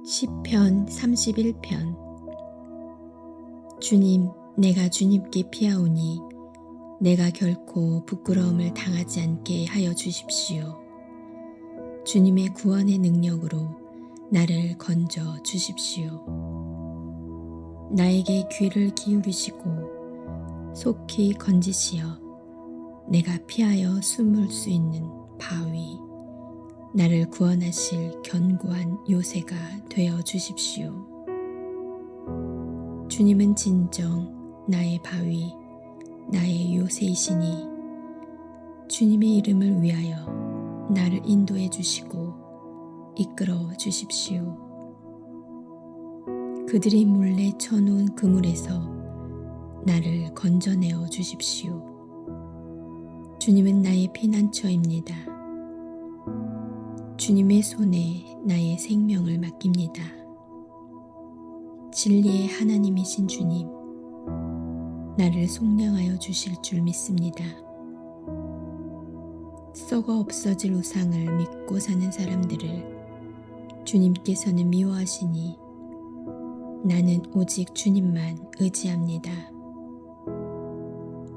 시편 31편. 주님, 내가 주님께 피하오니 내가 결코 부끄러움을 당하지 않게 하여 주십시오. 주님의 구원의 능력으로 나를 건져 주십시오. 나에게 귀를 기울이시고 속히 건지시어 내가 피하여 숨을 수 있는 바위, 나를 구원하실 견고한 요새가 되어 주십시오. 주님은 진정 나의 바위, 나의 요새이시니 주님의 이름을 위하여 나를 인도해 주시고 이끌어 주십시오. 그들이 몰래 쳐놓은 그물에서 나를 건져내어 주십시오. 주님은 나의 피난처입니다. 주님의 손에 나의 생명을 맡깁니다. 진리의 하나님이신 주님, 나를 속량하여 주실 줄 믿습니다. 썩어 없어질 우상을 믿고 사는 사람들을 주님께서는 미워하시니 나는 오직 주님만 의지합니다.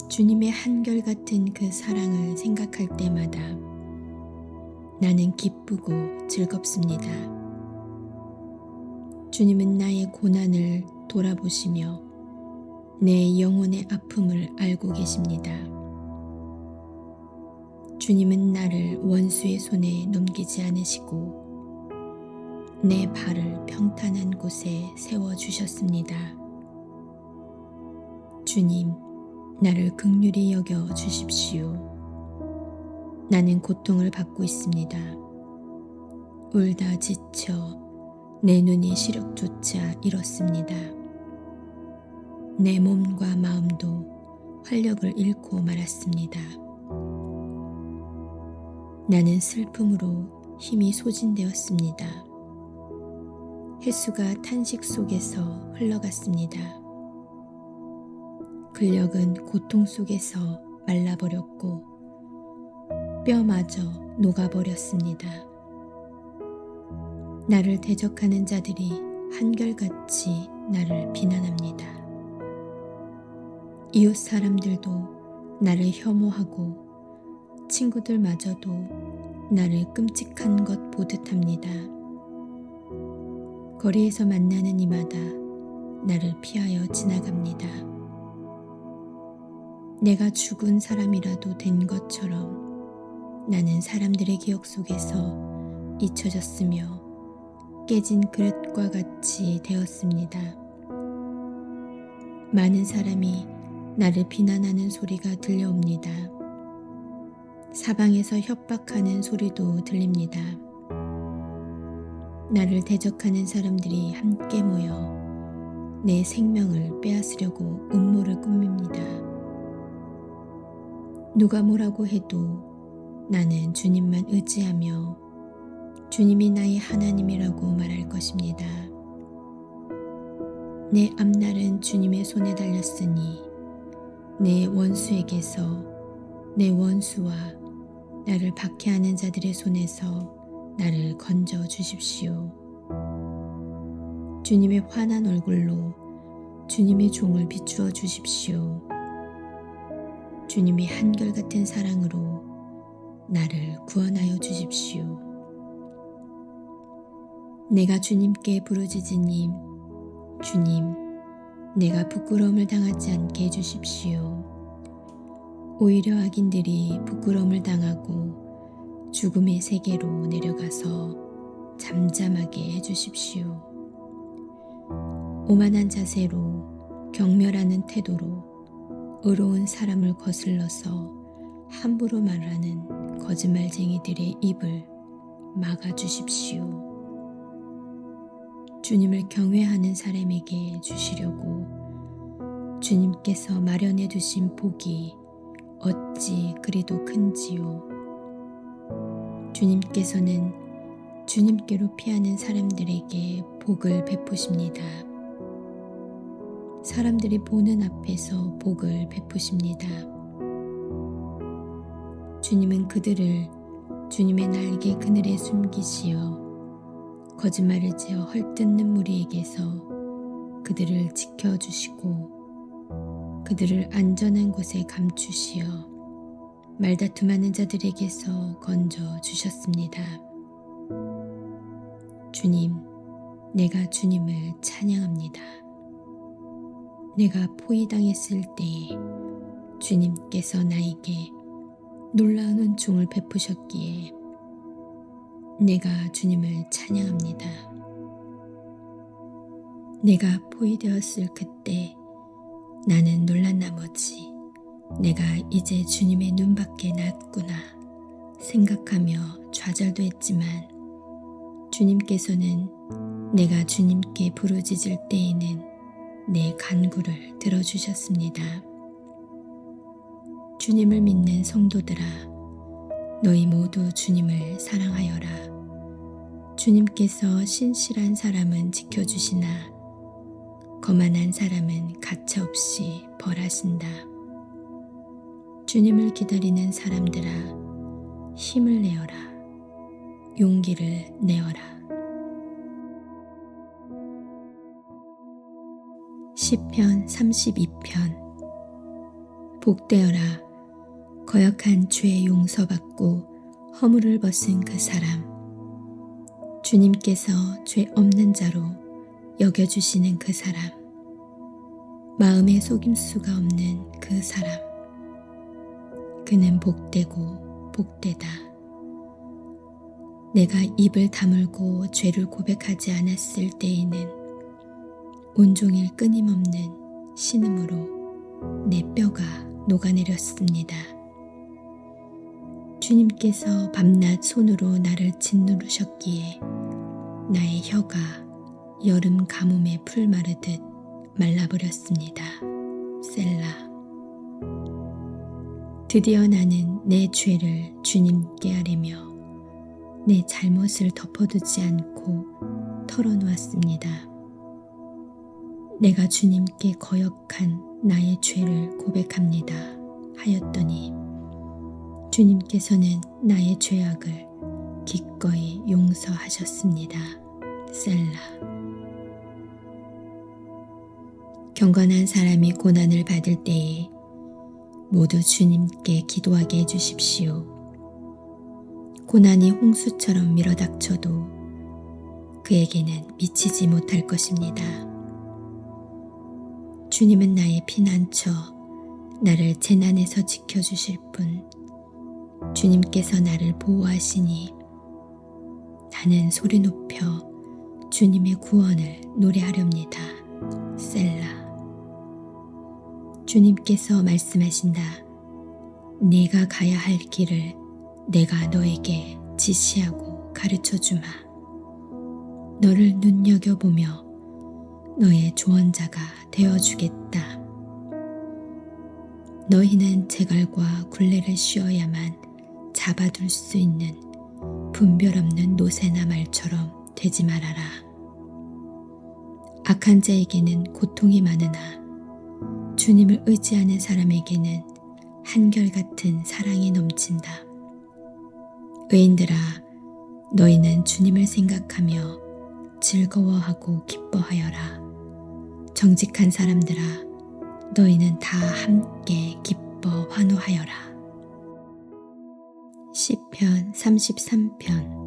주님의 한결같은 그 사랑을 생각할 때마다 나는 기쁘고 즐겁습니다. 주님은 나의 고난을 돌아보시며 내 영혼의 아픔을 알고 계십니다. 주님은 나를 원수의 손에 넘기지 않으시고 내 발을 평탄한 곳에 세워주셨습니다. 주님, 나를 긍휼히 여겨 주십시오. 나는 고통을 받고 있습니다. 울다 지쳐 내 눈이 시력조차 잃었습니다. 내 몸과 마음도 활력을 잃고 말았습니다. 나는 슬픔으로 힘이 소진되었습니다. 햇수가 탄식 속에서 흘러갔습니다. 근력은 고통 속에서 말라버렸고 뼈마저 녹아버렸습니다. 나를 대적하는 자들이 한결같이 나를 비난합니다. 이웃 사람들도 나를 혐오하고 친구들마저도 나를 끔찍한 것 보듯 합니다. 거리에서 만나는 이마다 나를 피하여 지나갑니다. 내가 죽은 사람이라도 된 것처럼 나는 사람들의 기억 속에서 잊혀졌으며 깨진 그릇과 같이 되었습니다. 많은 사람이 나를 비난하는 소리가 들려옵니다. 사방에서 협박하는 소리도 들립니다. 나를 대적하는 사람들이 함께 모여 내 생명을 빼앗으려고 음모를 꾸밉니다. 누가 뭐라고 해도 나는 주님만 의지하며 주님이 나의 하나님이라고 말할 것입니다. 내 앞날은 주님의 손에 달렸으니 내 원수에게서 내 원수와 나를 박해하는 자들의 손에서 나를 건져 주십시오. 주님의 환한 얼굴로 주님의 종을 비추어 주십시오. 주님의 한결같은 사랑으로 나를 구원하여 주십시오. 내가 주님께 부르짖으니 주님, 내가 부끄러움을 당하지 않게 해주십시오. 오히려 악인들이 부끄러움을 당하고 죽음의 세계로 내려가서 잠잠하게 해주십시오. 오만한 자세로 경멸하는 태도로 의로운 사람을 거슬러서 함부로 말하는 거짓말쟁이들의 입을 막아주십시오. 주님을 경외하는 사람에게 주시려고 주님께서 마련해 두신 복이 어찌 그리도 큰지요. 주님께서는 주님께로 피하는 사람들에게 복을 베푸십니다. 사람들이 보는 앞에서 복을 베푸십니다. 주님은 그들을 주님의 날개 그늘에 숨기시어 거짓말을 지어 헐뜯는 무리에게서 그들을 지켜주시고 그들을 안전한 곳에 감추시어 말다툼하는 자들에게서 건져 주셨습니다. 주님, 내가 주님을 찬양합니다. 내가 포위당했을 때에 주님께서 나에게 놀라운 은총을 베푸셨기에 내가 주님을 찬양합니다. 내가 포위되었을 그때 나는 놀란 나머지 내가 이제 주님의 눈밖에 났구나 생각하며 좌절도 했지만 주님께서는 내가 주님께 부르짖을 때에는 내 간구를 들어주셨습니다. 주님을 믿는 성도들아, 너희 모두 주님을 사랑하여라. 주님께서 신실한 사람은 지켜주시나 거만한 사람은 가차없이 벌하신다. 주님을 기다리는 사람들아, 힘을 내어라. 용기를 내어라. 시편 32편. 복되어라. 거역한 죄 용서받고 허물을 벗은 그 사람. 주님께서 죄 없는 자로 여겨주시는 그 사람. 마음에 속임수가 없는 그 사람. 그는 복되고 복되다. 내가 입을 다물고 죄를 고백하지 않았을 때에는 온종일 끊임없는 신음으로 내 뼈가 녹아내렸습니다. 주님께서 밤낮 손으로 나를 짓누르셨기에 나의 혀가 여름 가뭄에 풀 마르듯 말라버렸습니다. 셀라. 드디어 나는 내 죄를 주님께 아뢰며 내 잘못을 덮어두지 않고 털어놓았습니다. 내가 주님께 거역한 나의 죄를 고백합니다 하였더니 주님께서는 나의 죄악을 기꺼이 용서하셨습니다. 셀라. 경건한 사람이 고난을 받을 때에 모두 주님께 기도하게 해주십시오. 고난이 홍수처럼 밀어닥쳐도 그에게는 미치지 못할 것입니다. 주님은 나의 피난처, 나를 재난에서 지켜주실 분, 주님께서 나를 보호하시니 나는 소리 높여 주님의 구원을 노래하렵니다. 셀라. 주님께서 말씀하신다. 네가 가야 할 길을 내가 너에게 지시하고 가르쳐주마. 너를 눈여겨보며 너의 조언자가 되어주겠다. 너희는 제갈과 굴레를 씌워야만 잡아둘 수 있는 분별 없는 노새나 말처럼 되지 말아라. 악한 자에게는 고통이 많으나 주님을 의지하는 사람에게는 한결같은 사랑이 넘친다. 의인들아, 너희는 주님을 생각하며 즐거워하고 기뻐하여라. 정직한 사람들아, 너희는 다 함께 기뻐 환호하여라. 시편 33편.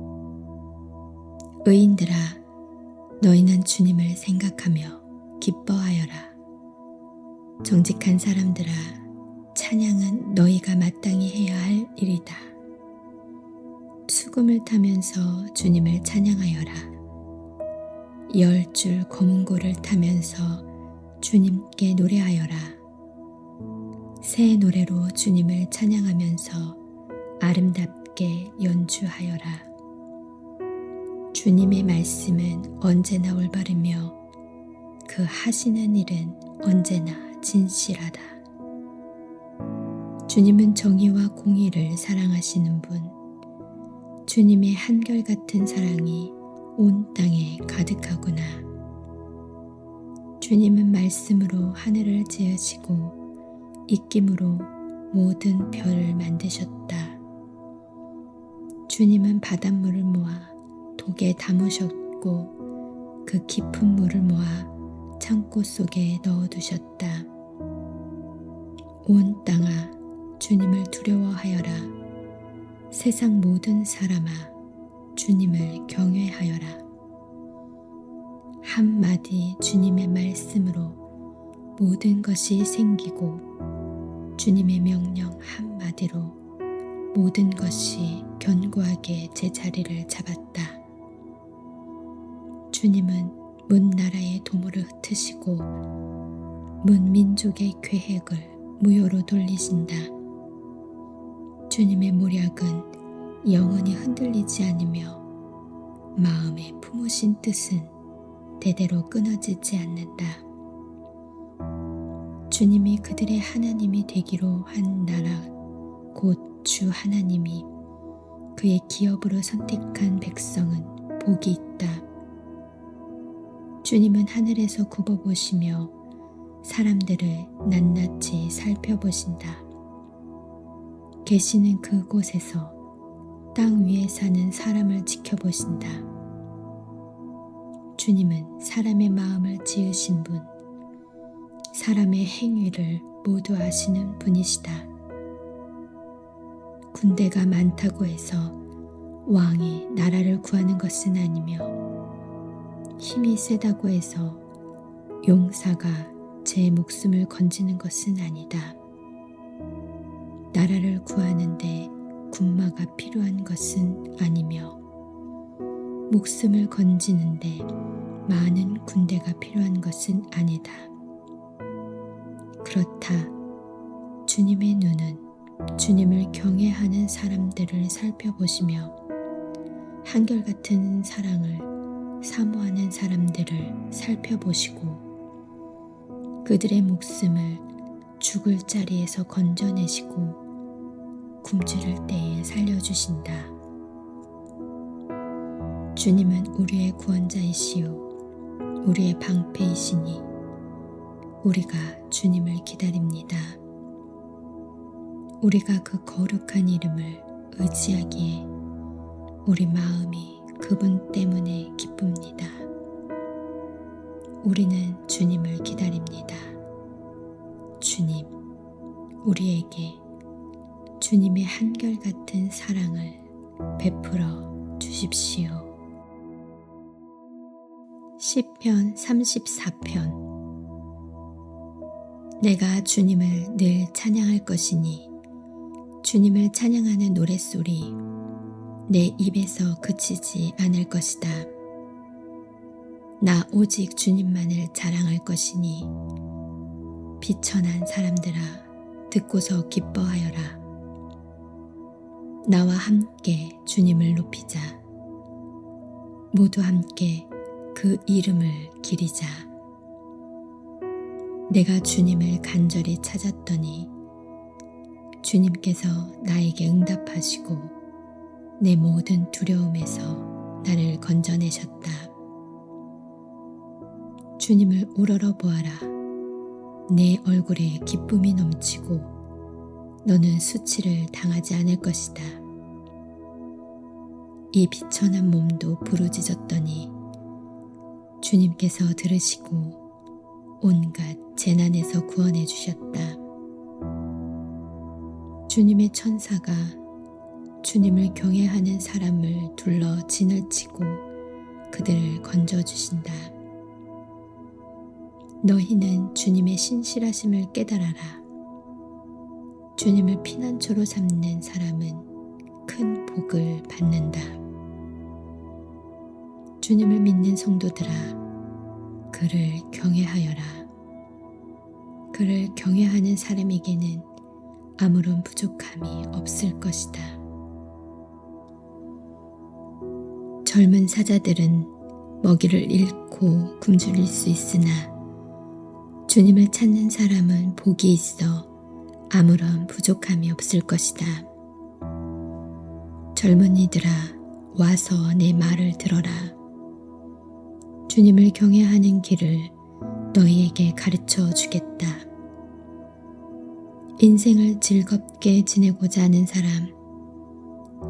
의인들아, 너희는 주님을 생각하며 기뻐하여라. 정직한 사람들아, 찬양은 너희가 마땅히 해야 할 일이다. 수금을 타면서 주님을 찬양하여라. 10줄 검은고를 타면서 주님께 노래하여라. 새 노래로 주님을 찬양하면서 아름답게 연주하여라. 주님의 말씀은 언제나 올바르며 그 하시는 일은 언제나 진실하다. 주님은 정의와 공의를 사랑하시는 분, 주님의 한결같은 사랑이 온 땅에 가득하구나. 주님은 말씀으로 하늘을 지으시고 입김으로 모든 별을 만드셨다. 주님은 바닷물을 모아 독에 담으셨고 뚫고 그 깊은 물을 모아 창고 속에 넣어두셨다. 온 땅아 주님을 두려워하여라. 세상 모든 사람아 주님을 경외하여라. 한마디 주님의 말씀으로 모든 것이 생기고 주님의 명령 한마디로 모든 것이 견고하게 제자리를 잡았다. 주님은 문 나라의 도모를 흩으시고 문 민족의 계획을 무효로 돌리신다. 주님의 모략은 영원히 흔들리지 않으며 마음에 품으신 뜻은 대대로 끊어지지 않는다. 주님이 그들의 하나님이 되기로 한 나라 곧 주 하나님이 그의 기업으로 선택한 백성은 복이 있다. 주님은 하늘에서 굽어보시며 사람들을 낱낱이 살펴보신다. 계시는 그곳에서 땅 위에 사는 사람을 지켜보신다. 주님은 사람의 마음을 지으신 분, 사람의 행위를 모두 아시는 분이시다. 군대가 많다고 해서 왕이 나라를 구하는 것은 아니며 힘이 세다고 해서 용사가 제 목숨을 건지는 것은 아니다. 나라를 구하는데 군마가 필요한 것은 아니며 목숨을 건지는데 많은 군대가 필요한 것은 아니다. 그렇다. 주님의 눈은 주님을 경외하는 사람들을 살펴보시며 한결같은 사랑을 사모하는 사람들을 살펴보시고 그들의 목숨을 죽을 자리에서 건져내시고 굶주릴 때에 살려주신다. 주님은 우리의 구원자이시요 우리의 방패이시니 우리가 주님을 기다립니다. 우리가 그 거룩한 이름을 의지하기에 우리 마음이 그분 때문에 기쁩니다. 우리는 주님을 기다립니다. 주님, 우리에게 주님의 한결같은 사랑을 베풀어 주십시오. 시편 34편. 내가 주님을 늘 찬양할 것이니 주님을 찬양하는 노랫소리 내 입에서 그치지 않을 것이다. 나 오직 주님만을 자랑할 것이니 비천한 사람들아 듣고서 기뻐하여라. 나와 함께 주님을 높이자. 모두 함께 그 이름을 기리자. 내가 주님을 간절히 찾았더니 주님께서 나에게 응답하시고 내 모든 두려움에서 나를 건져내셨다. 주님을 우러러 보아라. 내 얼굴에 기쁨이 넘치고 너는 수치를 당하지 않을 것이다. 이 비천한 몸도 부르짖었더니 주님께서 들으시고 온갖 재난에서 구원해 주셨다. 주님의 천사가 주님을 경외하는 사람을 둘러 진을 치고 그들을 건져주신다. 너희는 주님의 신실하심을 깨달아라. 주님을 피난처로 삼는 사람은 큰 복을 받는다. 주님을 믿는 성도들아, 그를 경외하여라. 그를 경외하는 사람에게는 아무런 부족함이 없을 것이다. 젊은 사자들은 먹이를 잃고 굶주릴 수 있으나 주님을 찾는 사람은 복이 있어 아무런 부족함이 없을 것이다. 젊은이들아, 와서 내 말을 들어라. 주님을 경외하는 길을 너희에게 가르쳐 주겠다. 인생을 즐겁게 지내고자 하는 사람,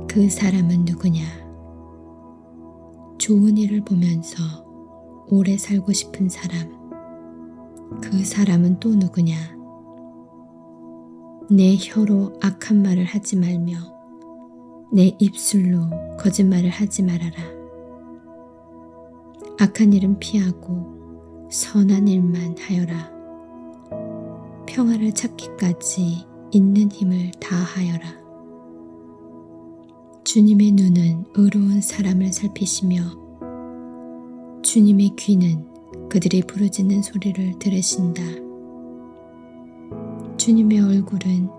그 사람은 누구냐? 좋은 일을 보면서 오래 살고 싶은 사람, 그 사람은 또 누구냐? 내 혀로 악한 말을 하지 말며 내 입술로 거짓말을 하지 말아라. 악한 일은 피하고 선한 일만 하여라. 평화를 찾기까지 있는 힘을 다하여라. 주님의 눈은 의로운 사람을 살피시며 주님의 귀는 그들이 부르짖는 소리를 들으신다. 주님의 얼굴은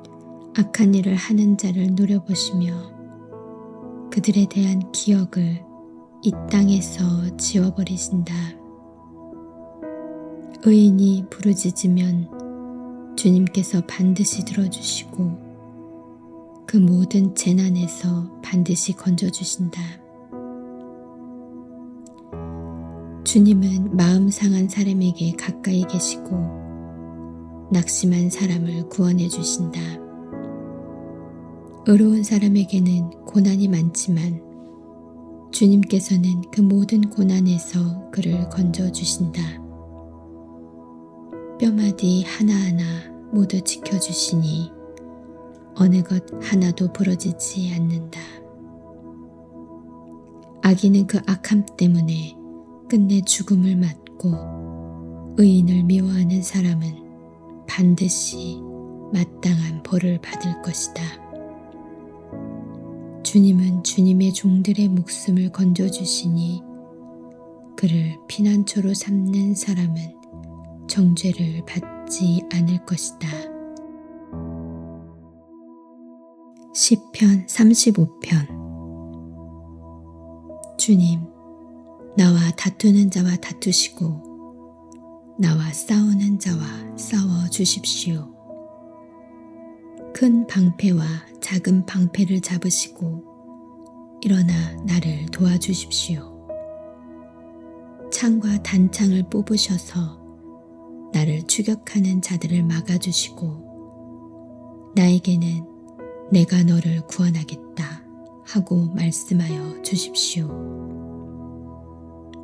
악한 일을 하는 자를 노려보시며 그들에 대한 기억을 이 땅에서 지워버리신다. 의인이 부르짖으면 주님께서 반드시 들어주시고 그 모든 재난에서 반드시 건져주신다. 주님은 마음 상한 사람에게 가까이 계시고 낙심한 사람을 구원해 주신다. 의로운 사람에게는 고난이 많지만 주님께서는 그 모든 고난에서 그를 건져주신다. 뼈마디 하나하나 모두 지켜주시니 어느 것 하나도 부러지지 않는다. 악인은 그 악함 때문에 끝내 죽음을 맞고 의인을 미워하는 사람은 반드시 마땅한 벌을 받을 것이다. 주님은 주님의 종들의 목숨을 건져주시니 그를 피난처로 삼는 사람은 정죄를 받지 않을 것이다. 시편 35편. 주님, 나와 다투는 자와 다투시고 나와 싸우는 자와 싸워 주십시오. 큰 방패와 작은 방패를 잡으시고 일어나 나를 도와주십시오. 창과 단창을 뽑으셔서 나를 추격하는 자들을 막아주시고 나에게는 내가 너를 구원하겠다 하고 말씀하여 주십시오.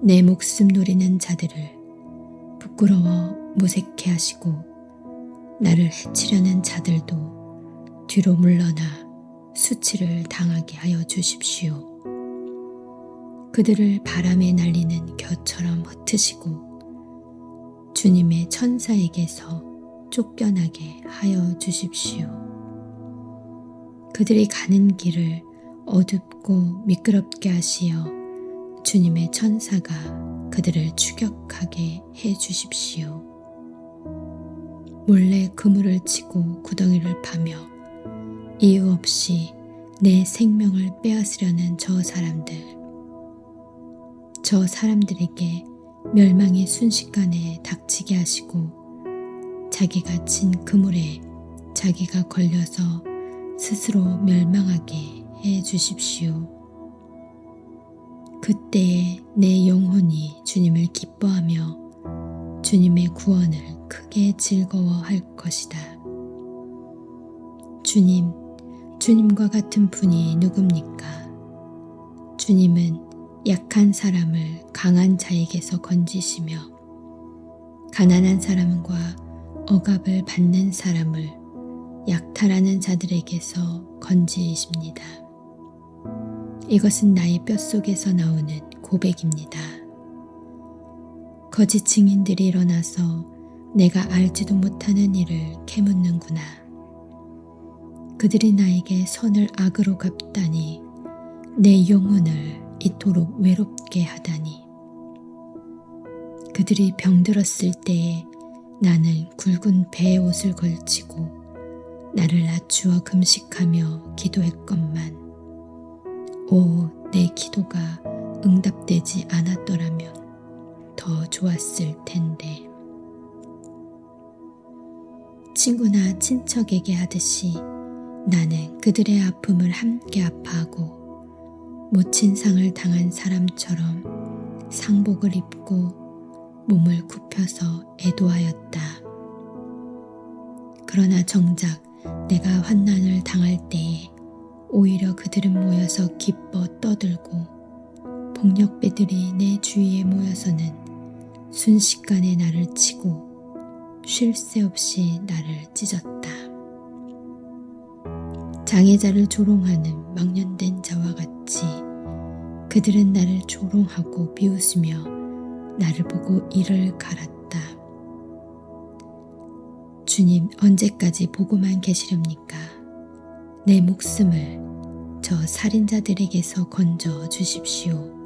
내 목숨 노리는 자들을 부끄러워 무색해 하시고 나를 해치려는 자들도 뒤로 물러나 수치를 당하게 하여 주십시오. 그들을 바람에 날리는 겨처럼 흩으시고 주님의 천사에게서 쫓겨나게 하여 주십시오. 그들이 가는 길을 어둡고 미끄럽게 하시어 주님의 천사가 그들을 추격하게 해 주십시오. 몰래 그물을 치고 구덩이를 파며 이유 없이 내 생명을 빼앗으려는 저 사람들에게 멸망이 순식간에 닥치게 하시고 자기가 친 그물에 자기가 걸려서 스스로 멸망하게 해 주십시오. 그때에 내 영혼이 주님을 기뻐하며 주님의 구원을 크게 즐거워할 것이다. 주님, 주님과 같은 분이 누굽니까? 주님은 약한 사람을 강한 자에게서 건지시며 가난한 사람과 억압을 받는 사람을 약탈하는 자들에게서 건지십니다. 이것은 나의 뼛속에서 나오는 고백입니다. 거짓 증인들이 일어나서 내가 알지도 못하는 일을 캐묻는구나. 그들이 나에게 선을 악으로 갚다니 내 영혼을 이토록 외롭게 하다니. 그들이 병들었을 때에 나는 굵은 배의 옷을 걸치고 나를 낮추어 금식하며 기도했건만 오, 내 기도가 응답되지 않았더라면 더 좋았을 텐데. 친구나 친척에게 하듯이 나는 그들의 아픔을 함께 아파하고 모친 상을 당한 사람처럼 상복을 입고 몸을 굽혀서 애도하였다. 그러나 정작 내가 환난을 당할 때에 오히려 그들은 모여서 기뻐 떠들고 폭력배들이 내 주위에 모여서는 순식간에 나를 치고 쉴 새 없이 나를 찢었다. 장애자를 조롱하는 망년된 자와 같이 그들은 나를 조롱하고 비웃으며 나를 보고 이를 갈았다. 주님, 언제까지 보고만 계시렵니까? 내 목숨을 저 살인자들에게서 건져 주십시오.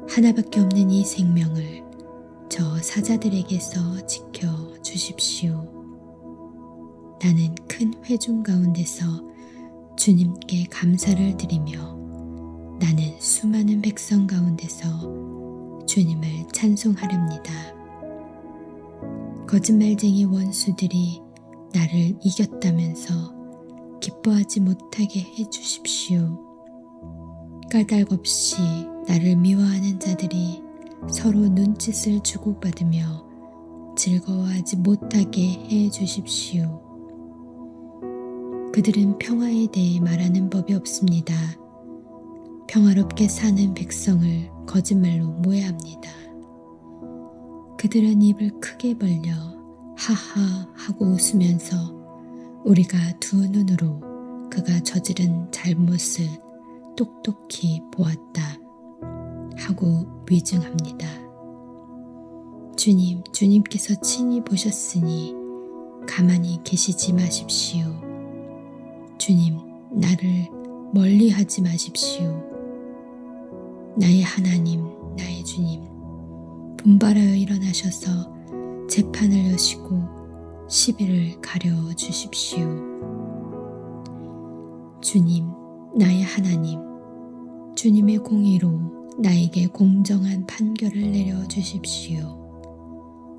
하나밖에 없는 이 생명을 저 사자들에게서 지켜 주십시오. 나는 큰 회중 가운데서 주님께 감사를 드리며 나는 수많은 백성 가운데서 주님을 찬송하렵니다. 거짓말쟁이 원수들이 나를 이겼다면서 기뻐하지 못하게 해 주십시오. 까닭 없이 나를 미워하는 자들이 서로 눈짓을 주고받으며 즐거워하지 못하게 해 주십시오. 그들은 평화에 대해 말하는 법이 없습니다. 평화롭게 사는 백성을 거짓말로 모해합니다. 그들은 입을 크게 벌려 하하 하고 웃으면서 우리가 두 눈으로 그가 저지른 잘못을 똑똑히 보았다 하고 위증합니다. 주님, 주님께서 친히 보셨으니 가만히 계시지 마십시오. 주님, 나를 멀리하지 마십시오. 나의 하나님, 나의 주님, 분발하여 일어나셔서 재판을 여시고 시비를 가려 주십시오. 주님, 나의 하나님, 주님의 공의로 나에게 공정한 판결을 내려 주십시오.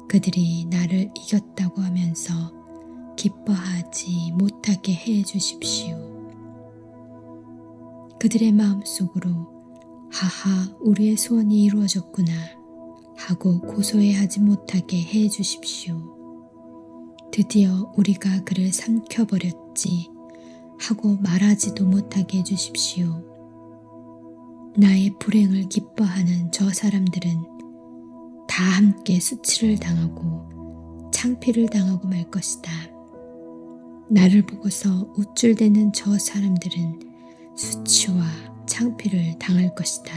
그들이 나를 이겼다고 하면서 기뻐하지 못하게 해 주십시오. 그들의 마음속으로 하하, 우리의 소원이 이루어졌구나 하고 고소해하지 못하게 해 주십시오. 드디어 우리가 그를 삼켜버렸지 하고 말하지도 못하게 해 주십시오. 나의 불행을 기뻐하는 저 사람들은 다 함께 수치를 당하고 창피를 당하고 말 것이다. 나를 보고서 우쭐대는 저 사람들은 수치와 창피를 당할 것이다.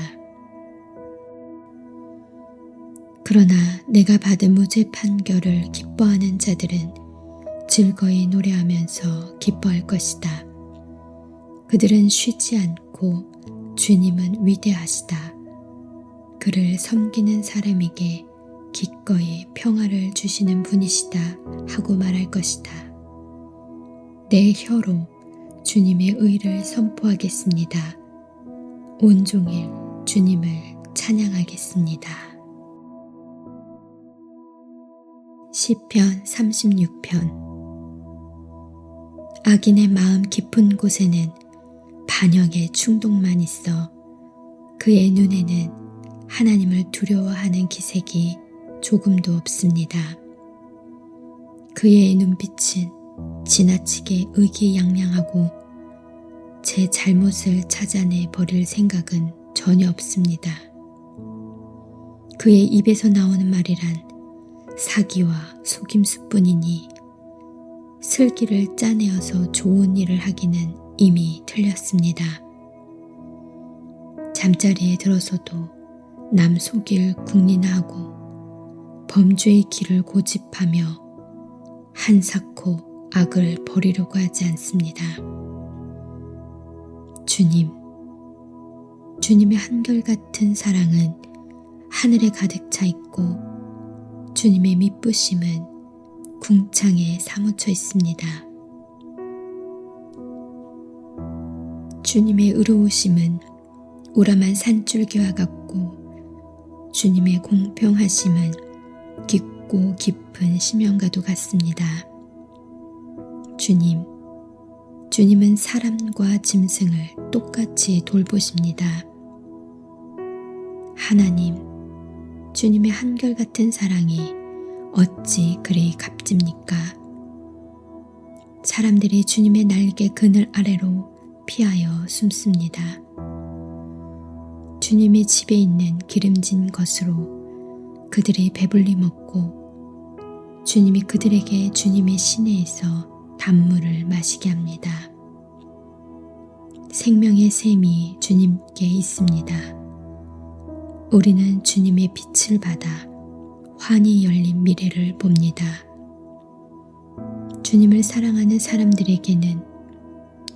그러나 내가 받은 무죄 판결을 기뻐하는 자들은 즐거이 노래하면서 기뻐할 것이다. 그들은 쉬지 않고 주님은 위대하시다. 그를 섬기는 사람에게 기꺼이 평화를 주시는 분이시다 하고 말할 것이다. 내 혀로 주님의 의를 선포하겠습니다. 온종일 주님을 찬양하겠습니다. 시편 36편. 악인의 마음 깊은 곳에는 반역의 충동만 있어 그의 눈에는 하나님을 두려워하는 기색이 조금도 없습니다. 그의 눈빛은 지나치게 의기양양하고 제 잘못을 찾아내 버릴 생각은 전혀 없습니다. 그의 입에서 나오는 말이란 사기와 속임수뿐이니 슬기를 짜내어서 좋은 일을 하기는 이미 틀렸습니다. 잠자리에 들어서도 남 속일 궁리나하고 범죄의 길을 고집하며 한사코 악을 버리려고 하지 않습니다. 주님의 한결같은 사랑은 하늘에 가득 차 있고 주님의 미쁘심은 궁창에 사무쳐 있습니다. 주님의 의로우심은 우람한 산줄기와 같고 주님의 공평하심은 깊고 깊은 심연과도 같습니다. 주님은 사람과 짐승을 똑같이 돌보십니다. 하나님, 주님의 한결같은 사랑이 어찌 그리 값집니까? 사람들이 주님의 날개 그늘 아래로 피하여 숨습니다. 주님의 집에 있는 기름진 것으로 그들이 배불리 먹고 주님이 그들에게 주님의 시내에서 단물을 마시게 합니다. 생명의 샘이 주님께 있습니다. 우리는 주님의 빛을 받아 환히 열린 미래를 봅니다. 주님을 사랑하는 사람들에게는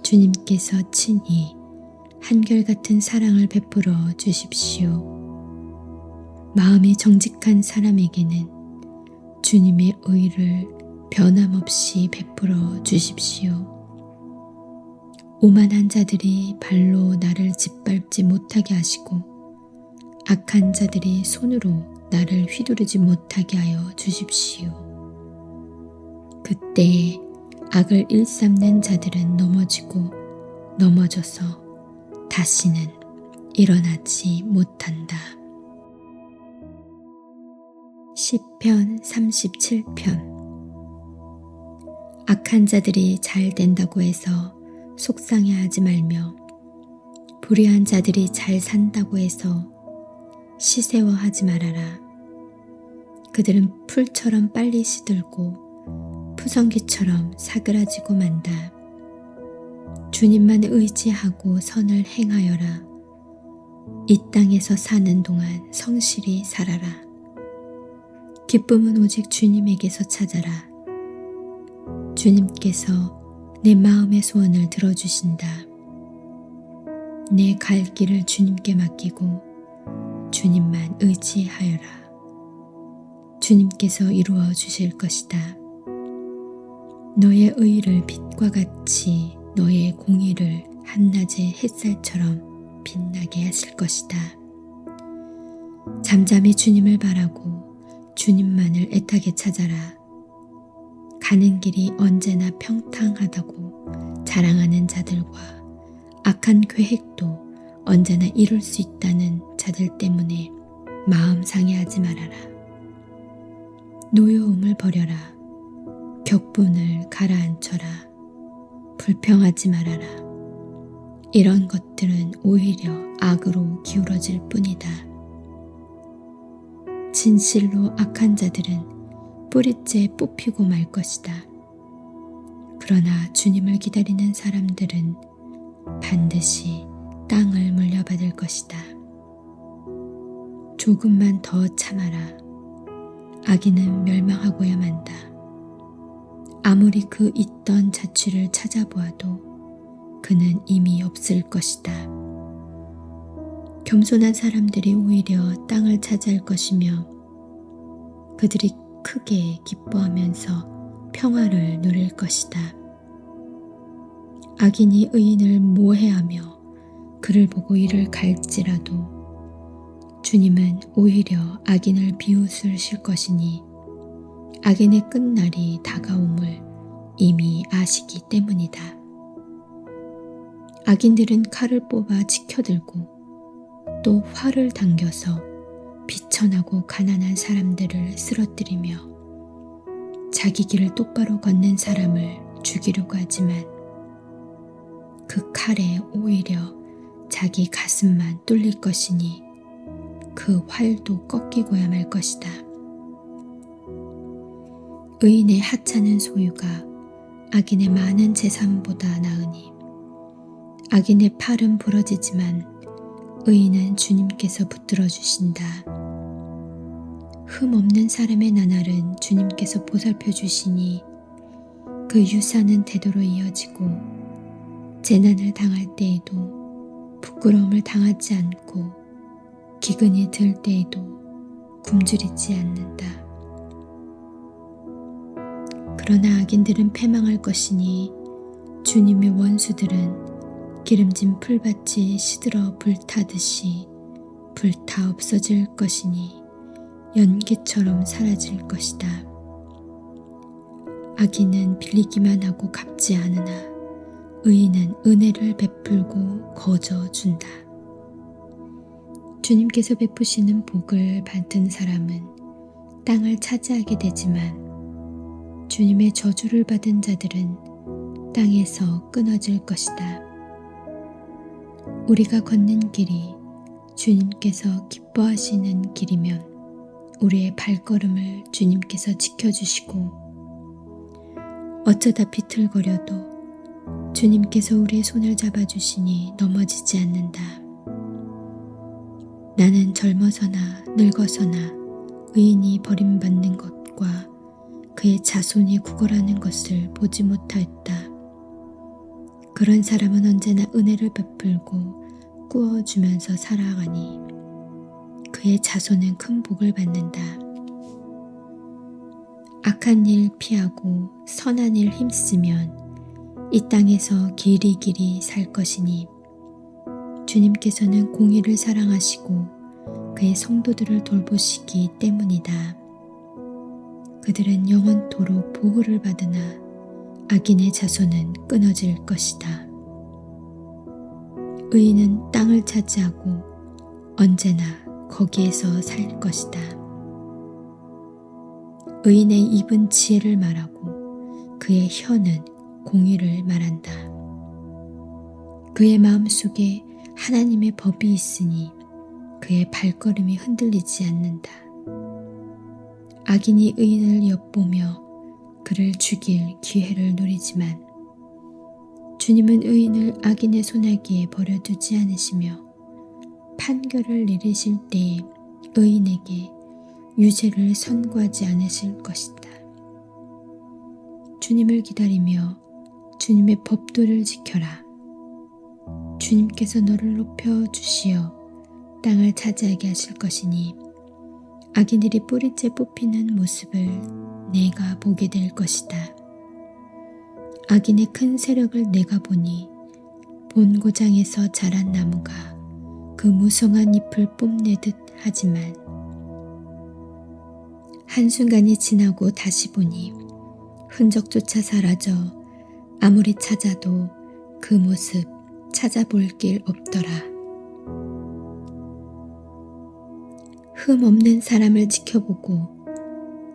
주님께서 친히 한결같은 사랑을 베풀어 주십시오. 마음이 정직한 사람에게는 주님의 의를 변함없이 베풀어 주십시오. 오만한 자들이 발로 나를 짓밟지 못하게 하시고 악한 자들이 손으로 나를 휘두르지 못하게 하여 주십시오. 그때에 악을 일삼는 자들은 넘어져서 다시는 일어나지 못한다. 시편 37편. 악한 자들이 잘 된다고 해서 속상해하지 말며 불의한 자들이 잘 산다고 해서 시새워하지 말아라. 그들은 풀처럼 빨리 시들고 푸성기처럼 사그라지고 만다. 주님만 의지하고 선을 행하여라. 이 땅에서 사는 동안 성실히 살아라. 기쁨은 오직 주님에게서 찾아라. 주님께서 내 마음의 소원을 들어주신다. 내 갈 길을 주님께 맡기고 주님만 의지하여라. 주님께서 이루어 주실 것이다. 너의 의를 빛과 같이 너의 공의를 한낮의 햇살처럼 빛나게 하실 것이다. 잠잠히 주님을 바라고 주님만을 애타게 찾아라. 가는 길이 언제나 평탄하다고 자랑하는 자들과 악한 계획도 언제나 이룰 수 있다는 자들 때문에 마음 상해하지 말아라. 노여움을 버려라. 격분을 가라앉혀라. 불평하지 말아라. 이런 것들은 오히려 악으로 기울어질 뿐이다. 진실로 악한 자들은 뿌리째 뽑히고 말 것이다. 그러나 주님을 기다리는 사람들은 반드시 땅을 물려받을 것이다. 조금만 더 참아라. 악인은 멸망하고야 만다. 아무리 그 있던 자취를 찾아보아도 그는 이미 없을 것이다. 겸손한 사람들이 오히려 땅을 차지할 것이며 그들이 크게 기뻐하면서 평화를 누릴 것이다. 악인이 의인을 모해하며 그를 보고 이를 갈지라도 주님은 오히려 악인을 비웃으실 것이니 악인의 끝날이 다가옴을 이미 아시기 때문이다. 악인들은 칼을 뽑아 치켜들고 또 활을 당겨서 비천하고 가난한 사람들을 쓰러뜨리며 자기 길을 똑바로 걷는 사람을 죽이려고 하지만 그 칼에 오히려 자기 가슴만 뚫릴 것이니 그 활도 꺾이고야 말 것이다. 의인의 하찮은 소유가 악인의 많은 재산보다 나으니 악인의 팔은 부러지지만 의인은 주님께서 붙들어 주신다. 흠 없는 사람의 나날은 주님께서 보살펴 주시니 그 유산은 대도로 이어지고 재난을 당할 때에도 부끄러움을 당하지 않고 기근이 들 때에도 굶주리지 않는다. 그러나 악인들은 패망할 것이니 주님의 원수들은 기름진 풀밭이 시들어 불타듯이 불타 없어질 것이니 연기처럼 사라질 것이다. 악인은 빌리기만 하고 갚지 않으나 의인은 은혜를 베풀고 거저준다. 주님께서 베푸시는 복을 받은 사람은 땅을 차지하게 되지만 주님의 저주를 받은 자들은 땅에서 끊어질 것이다. 우리가 걷는 길이 주님께서 기뻐하시는 길이면 우리의 발걸음을 주님께서 지켜주시고, 어쩌다 비틀거려도 주님께서 우리의 손을 잡아주시니 넘어지지 않는다. 나는 젊어서나 늙어서나 의인이 버림받는 것과 그의 자손이 구걸하는 것을 보지 못하였다. 그런 사람은 언제나 은혜를 베풀고 꾸어주면서 살아가니 그의 자손은 큰 복을 받는다. 악한 일 피하고 선한 일 힘쓰면 이 땅에서 길이길이 살 것이니 주님께서는 공의를 사랑하시고 그의 성도들을 돌보시기 때문이다. 그들은 영원토록 보호를 받으나 악인의 자손은 끊어질 것이다. 의인은 땅을 차지하고 언제나 거기에서 살 것이다. 의인의 입은 지혜를 말하고 그의 혀는 공의를 말한다. 그의 마음속에 하나님의 법이 있으니 그의 발걸음이 흔들리지 않는다. 악인이 의인을 엿보며 그를 죽일 기회를 노리지만 주님은 의인을 악인의 손아귀에 버려두지 않으시며 판결을 내리실 때에 의인에게 유죄를 선고하지 않으실 것이다. 주님을 기다리며 주님의 법도를 지켜라. 주님께서 너를 높여 주시어 땅을 차지하게 하실 것이니 악인들이 뿌리째 뽑히는 모습을 내가 보게 될 것이다. 악인의 큰 세력을 내가 보니 본고장에서 자란 나무가 그 무성한 잎을 뽐내듯 하지만 한순간이 지나고 다시 보니 흔적조차 사라져 아무리 찾아도 그 모습 찾아볼 길 없더라. 흠 없는 사람을 지켜보고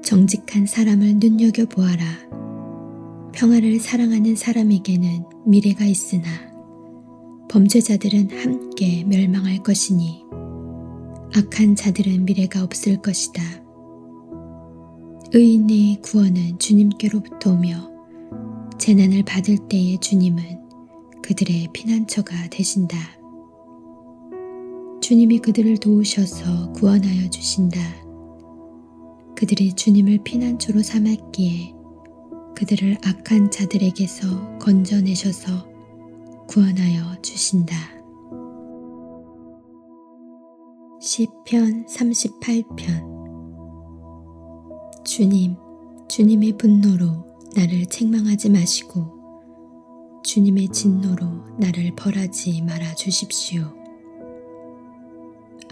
정직한 사람을 눈여겨보아라. 평화를 사랑하는 사람에게는 미래가 있으나 범죄자들은 함께 멸망할 것이니 악한 자들은 미래가 없을 것이다. 의인의 구원은 주님께로부터 오며 재난을 받을 때에 주님은 그들의 피난처가 되신다. 주님이 그들을 도우셔서 구원하여 주신다. 그들이 주님을 피난처로 삼았기에 그들을 악한 자들에게서 건져내셔서 구원하여 주신다. 시편 38편. 주님, 주님의 분노로 나를 책망하지 마시고 주님의 진노로 나를 벌하지 말아 주십시오.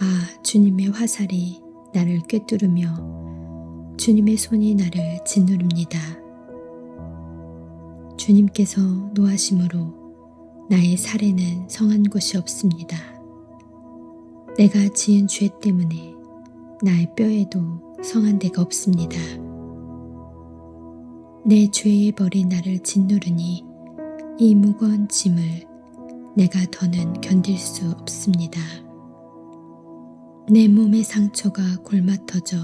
아, 주님의 화살이 나를 꿰뚫으며 주님의 손이 나를 짓누릅니다. 주님께서 노하심으로 나의 살에는 성한 곳이 없습니다. 내가 지은 죄 때문에 나의 뼈에도 성한 데가 없습니다. 내 죄의 벌이 나를 짓누르니 이 무거운 짐을 내가 더는 견딜 수 없습니다. 내 몸의 상처가 골마터져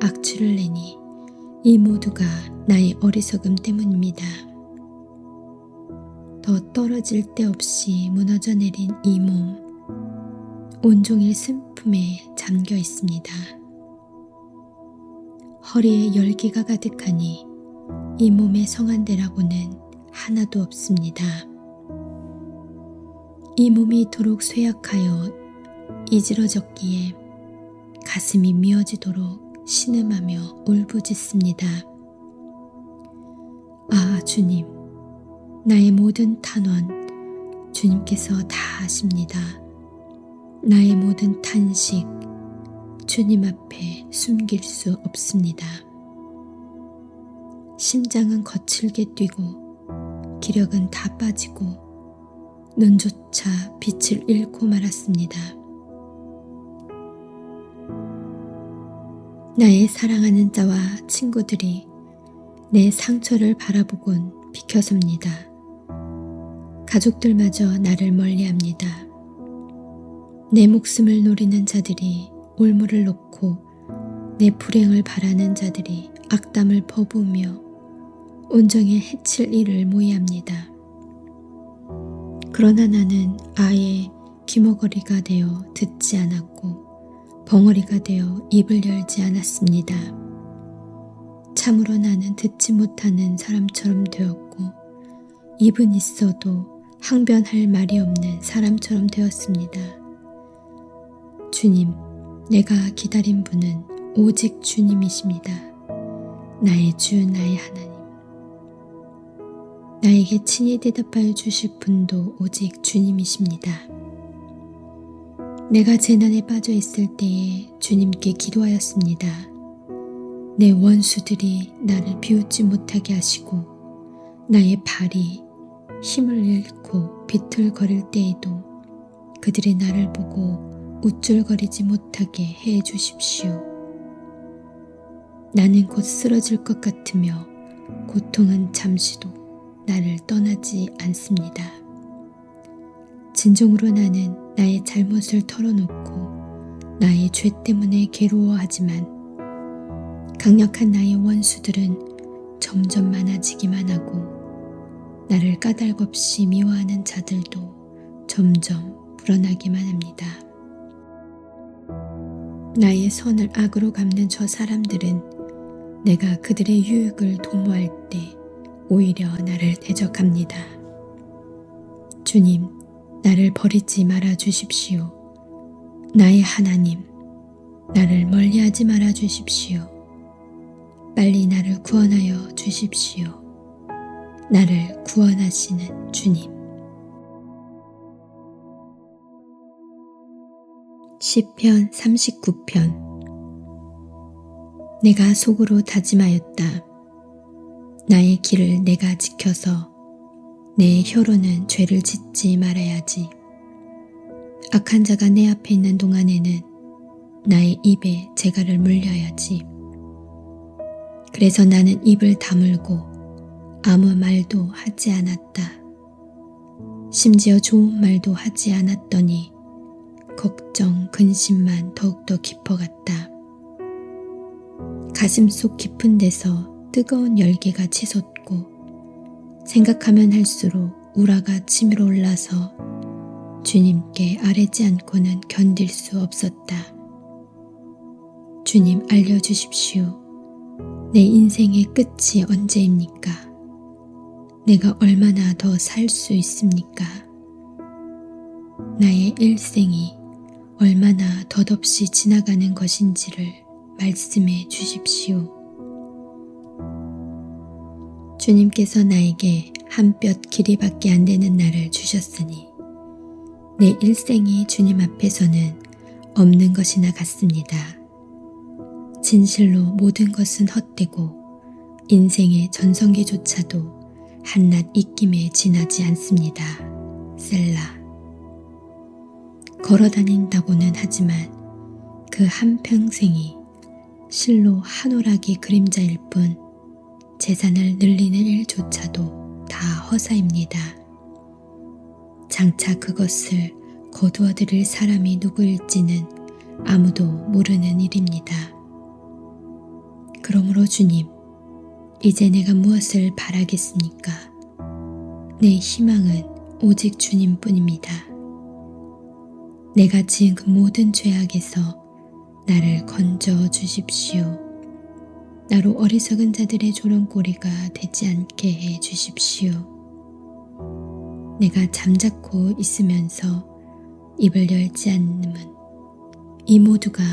악취를 내니 이 모두가 나의 어리석음 때문입니다. 더 떨어질 데 없이 무너져 내린 이 몸, 온종일 슬픔에 잠겨 있습니다. 허리에 열기가 가득하니 이 몸의 성한 데라고는 하나도 없습니다. 이 몸이 이토록 쇠약하여 이지러졌기에 가슴이 미어지도록 신음하며 울부짖습니다. 아, 주님, 나의 모든 탄원 주님께서 다 아십니다. 나의 모든 탄식 주님 앞에 숨길 수 없습니다. 심장은 거칠게 뛰고 기력은 다 빠지고 눈조차 빛을 잃고 말았습니다. 나의 사랑하는 자와 친구들이 내 상처를 바라보곤 비켜섭니다. 가족들마저 나를 멀리합니다. 내 목숨을 노리는 자들이 올무를 놓고 내 불행을 바라는 자들이 악담을 퍼부으며 온종일 해칠 일을 모의합니다. 그러나 나는 아예 귀머거리가 되어 듣지 않았고 벙어리가 되어 입을 열지 않았습니다. 참으로 나는 듣지 못하는 사람처럼 되었고 입은 있어도 항변할 말이 없는 사람처럼 되었습니다. 주님, 내가 기다린 분은 오직 주님이십니다. 나의 주, 나의 하나님. 나에게 친히 대답하여 주실 분도 오직 주님이십니다. 내가 재난에 빠져 있을 때에 주님께 기도하였습니다. 내 원수들이 나를 비웃지 못하게 하시고 나의 발이 힘을 잃고 비틀거릴 때에도 그들이 나를 보고 우쭐거리지 못하게 해 주십시오. 나는 곧 쓰러질 것 같으며 고통은 잠시도 나를 떠나지 않습니다. 진정으로 나는 나의 잘못을 털어놓고 나의 죄 때문에 괴로워하지만 강력한 나의 원수들은 점점 많아지기만 하고 나를 까닭없이 미워하는 자들도 점점 불어나기만 합니다. 나의 선을 악으로 갚는 저 사람들은 내가 그들의 유익을 도모할 때 오히려 나를 대적합니다. 주님, 나를 버리지 말아 주십시오. 나의 하나님, 나를 멀리하지 말아 주십시오. 빨리 나를 구원하여 주십시오. 나를 구원하시는 주님. 시편 39편. 내가 속으로 다짐하였다. 나의 길을 내가 지켜서 내 혀로는 죄를 짓지 말아야지. 악한 자가 내 앞에 있는 동안에는 나의 입에 재갈을 물려야지. 그래서 나는 입을 다물고 아무 말도 하지 않았다. 심지어 좋은 말도 하지 않았더니 걱정, 근심만 더욱더 깊어갔다. 가슴속 깊은 데서 뜨거운 열기가 치솟고 생각하면 할수록 우라가 치밀어 올라서 주님께 아뢰지 않고는 견딜 수 없었다. 주님, 알려주십시오. 내 인생의 끝이 언제입니까? 내가 얼마나 더 살 수 있습니까? 나의 일생이 얼마나 덧없이 지나가는 것인지를 말씀해 주십시오. 주님께서 나에게 한 뼘 길이밖에 안 되는 날을 주셨으니 내 일생이 주님 앞에서는 없는 것이나 같습니다. 진실로 모든 것은 헛되고 인생의 전성기조차도 한낱 입김에 지나지 않습니다. 셀라. 걸어다닌다고는 하지만 그 한평생이 실로 한 오락이 그림자일 뿐 재산을 늘리는 일조차도 다 허사입니다. 장차 그것을 거두어 들일 사람이 누구일지는 아무도 모르는 일입니다. 그러므로 주님, 이제 내가 무엇을 바라겠습니까? 내 희망은 오직 주님뿐입니다. 내가 지은 그 모든 죄악에서 나를 건져 주십시오. 나로 어리석은 자들의 조롱거리가 되지 않게 해 주십시오. 내가 잠자코 있으면서 입을 열지 않음은 이 모두가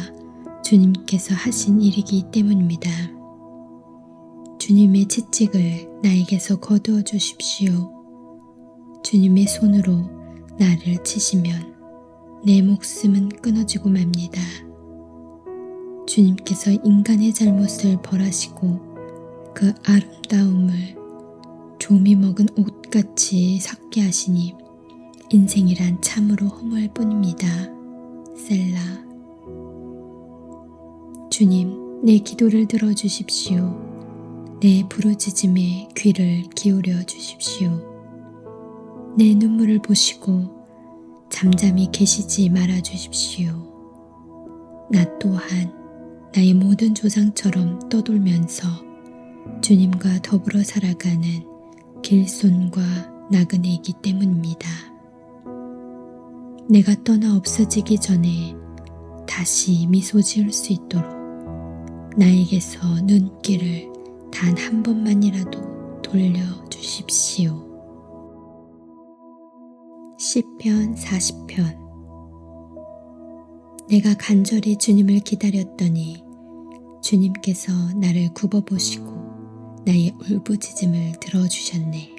주님께서 하신 일이기 때문입니다. 주님의 채찍을 나에게서 거두어 주십시오. 주님의 손으로 나를 치시면 내 목숨은 끊어지고 맙니다. 주님께서 인간의 잘못을 벌하시고 그 아름다움을 조미 먹은 옷같이 섞게 하시니 인생이란 참으로 허무할 뿐입니다. 셀라. 주님, 내 기도를 들어주십시오. 내 부르짖음에 귀를 기울여 주십시오. 내 눈물을 보시고 잠잠히 계시지 말아 주십시오. 나 또한 나의 모든 조상처럼 떠돌면서 주님과 더불어 살아가는 길손과 나그네이기 때문입니다. 내가 떠나 없어지기 전에 다시 미소 지을 수 있도록 나에게서 눈길을 단 한 번만이라도 돌려주십시오. 시편 40편. 내가 간절히 주님을 기다렸더니 주님께서 나를 굽어보시고 나의 울부짖음을 들어주셨네.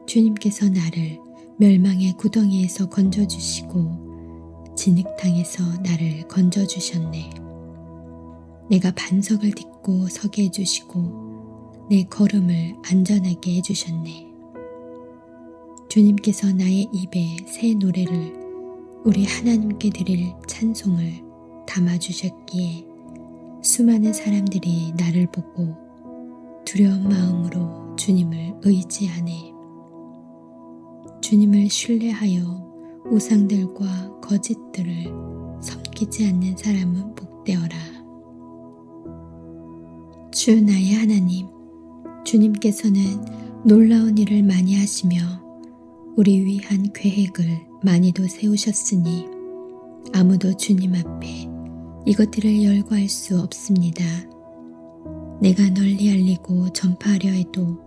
주님께서 나를 멸망의 구덩이에서 건져주시고 진흙탕에서 나를 건져주셨네. 내가 반석을 딛고 서게 해주시고 내 걸음을 안전하게 해주셨네. 주님께서 나의 입에 새 노래를 우리 하나님께 드릴 찬송을 담아주셨기에 수많은 사람들이 나를 보고 두려운 마음으로 주님을 의지하네. 주님을 신뢰하여 우상들과 거짓들을 섬기지 않는 사람은 복되어라. 주 나의 하나님, 주님께서는 놀라운 일을 많이 하시며 우리 위한 계획을 많이도 세우셨으니 아무도 주님 앞에 이것들을 열거할 수 없습니다. 내가 널리 알리고 전파하려 해도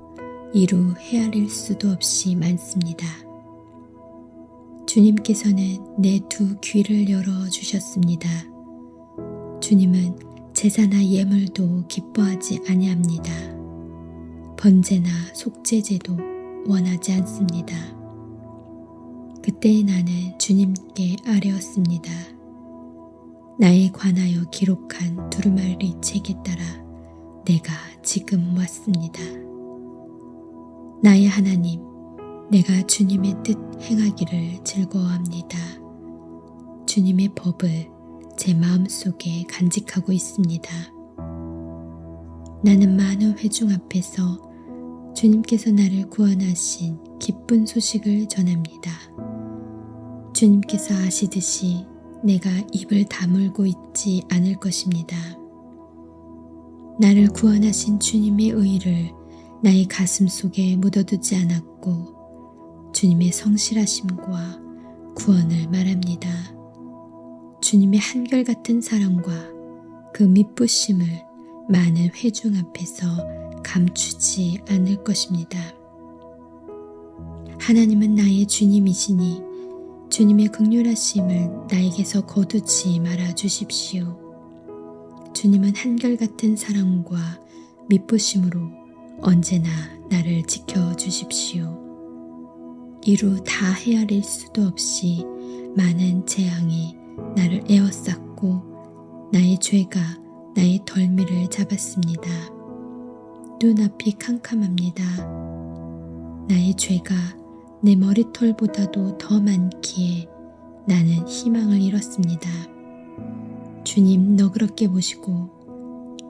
이루 헤아릴 수도 없이 많습니다. 주님께서는 내 두 귀를 열어주셨습니다. 주님은 제사나 예물도 기뻐하지 아니합니다. 번제나 속죄제도 원하지 않습니다. 그때의 나는 주님께 아뢰었습니다. 나에 관하여 기록한 두루마리 책에 따라 내가 지금 왔습니다. 나의 하나님, 내가 주님의 뜻 행하기를 즐거워합니다. 주님의 법을 제 마음속에 간직하고 있습니다. 나는 많은 회중 앞에서 주님께서 나를 구원하신 기쁜 소식을 전합니다. 주님께서 아시듯이 내가 입을 다물고 있지 않을 것입니다. 나를 구원하신 주님의 의를 나의 가슴 속에 묻어두지 않았고 주님의 성실하심과 구원을 말합니다. 주님의 한결같은 사랑과 그 미쁘심을 많은 회중 앞에서 감추지 않을 것입니다. 하나님은 나의 주님이시니 주님의 긍휼하심을 나에게서 거두지 말아 주십시오. 주님은 한결같은 사랑과 미쁘심으로 언제나 나를 지켜주십시오. 이루 다 헤아릴 수도 없이 많은 재앙이 나를 에워쌌고 나의 죄가 나의 덜미를 잡았습니다. 눈앞이 캄캄합니다. 나의 죄가 내 머리털보다도 더 많기에 나는 희망을 잃었습니다. 주님 너그럽게 보시고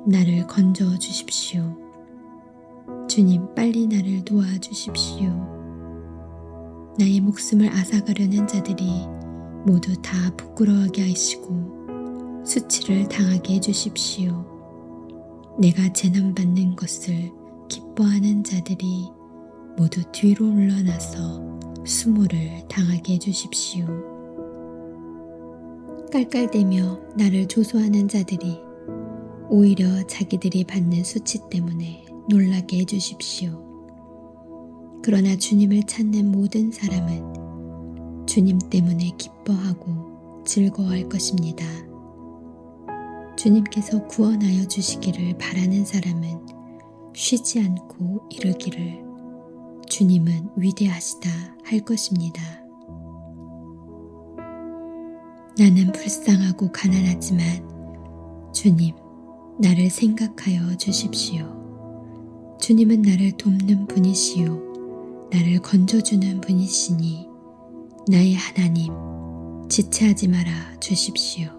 나를 건져 주십시오. 주님 빨리 나를 도와주십시오. 나의 목숨을 앗아가려는 자들이 모두 다 부끄러워하게 하시고 수치를 당하게 해주십시오. 내가 재난받는 것을 기뻐하는 자들이 모두 뒤로 물러나서 수모를 당하게 해주십시오. 깔깔대며 나를 조소하는 자들이 오히려 자기들이 받는 수치 때문에 놀라게 해주십시오. 그러나 주님을 찾는 모든 사람은 주님 때문에 기뻐하고 즐거워할 것입니다. 주님께서 구원하여 주시기를 바라는 사람은 쉬지 않고 이르기를 주님은 위대하시다 할 것입니다. 나는 불쌍하고 가난하지만 주님, 나를 생각하여 주십시오. 주님은 나를 돕는 분이시요 나를 건져주는 분이시니 나의 하나님, 지체하지 말아 주십시오.